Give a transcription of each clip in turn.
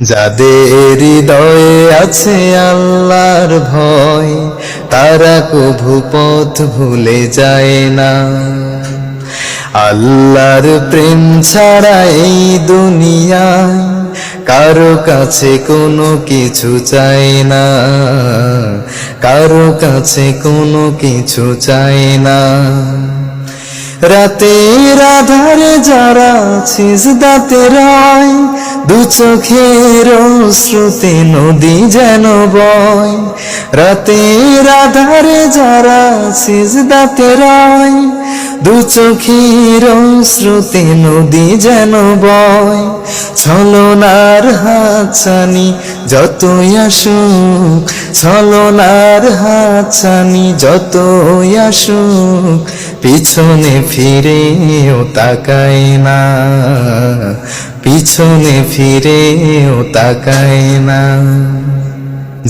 যাদের হৃদয়ে আছে আল্লাহর ভয়, তারা কভু পথ ভুলে যায় না। আল্লাহর প্রেম ছাড়া এই দুনিয়ায় কারো কাছে কোনো কিছু চাই না, কারো কাছে কোনো কিছু চাই না। রাতের আধারে যারা সিজদাতে রয়, দু চোখের অশ্রুতে নদী যেন বয়। রাতের আধারে যারা সিজদাতে রয়, দু চোখের অশ্রুতে নদী যেন বয়। ছলনার হাতছানি যতই আসুক, ছলনার হাতছানি যতই আসুক, পিছনে ফিরেও তাকায় না, পিছনে ফিরেও তাকায় না।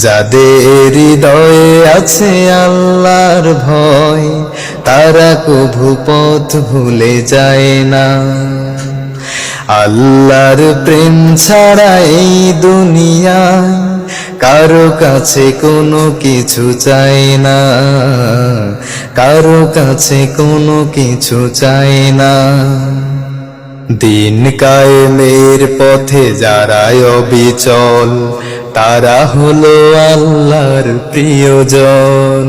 যাদের হৃদয়ে আছে আল্লাহর ভয়, তারা কভু পথ ভুলে যায় না। আল্লাহর প্রেম ছাড়া এই দুনিয়ায় কারো কাছে কোনো কিছু চাই না, কারো কাছে কোনো কিছু চাই না। দিন কায়েমের পথে যারা অবিচল, তারা হলো আল্লাহর প্রিয়জন।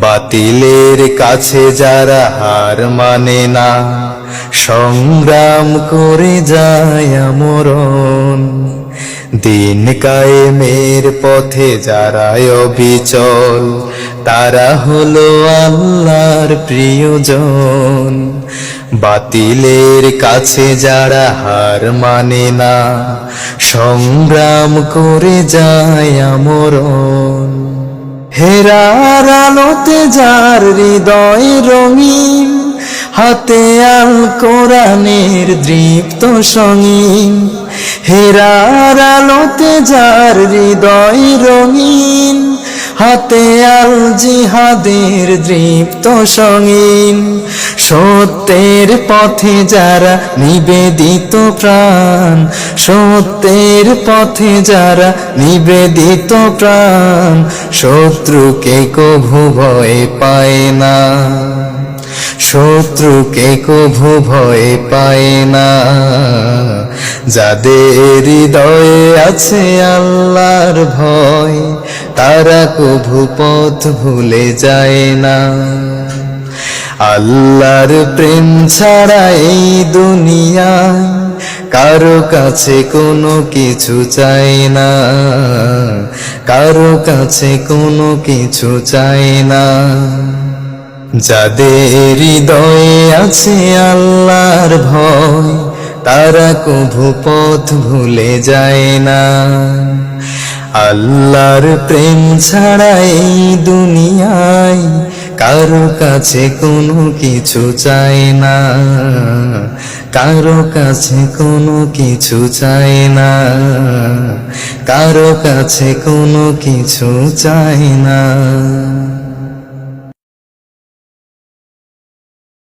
বাতিলের কাছে যারা হার মানে না, সংগ্রাম করে যায় আমরণ। দিন কায়েমের পথে যারা অবিচল, তারা হলো আল্লাহর প্রিয়জন। বাতিলের কাছে যারা হার মানে না, সংগ্রাম করে যায় আমরণ। হেরার আলোতে যার হৃদয় রঙিন, হাতে আল কোরআনের দীপ্ত সঙ্গীন। হেরার আলোতে যার হৃদয় রঙিন, হাতে আল জিহাদের দীপ্ত সঙ্গীন। সত্যের পথে যারা নিবেদিত প্রাণ, সত্যের পথে যারা নিবেদিত প্রাণ, শত্রুকে কভু ভয় পায় না, শত্রুকে কভু ভয় পায় না। যাদের হৃদয়ে আছে আল্লাহর ভয়, তারা কভু পথ ভুলে যায় না। আল্লাহর প্রেম ছাড়া এই দুনিয়ায় কারো কাছে কোনো কিছু চাই না, কারো কাছে কোনো কিছু চাই না। যাদের হৃদয়ে আছে আল্লাহর ভয়, তারা কভু পথ ভুলে যায় না। আল্লাহর প্রেম ছাড়া এই দুনিয়ায় কারো কাছে কোনো কিছু চাই না, কারো কাছে কোনো কিছু চাই না, কারো কাছে কোনো কিছু চাই না।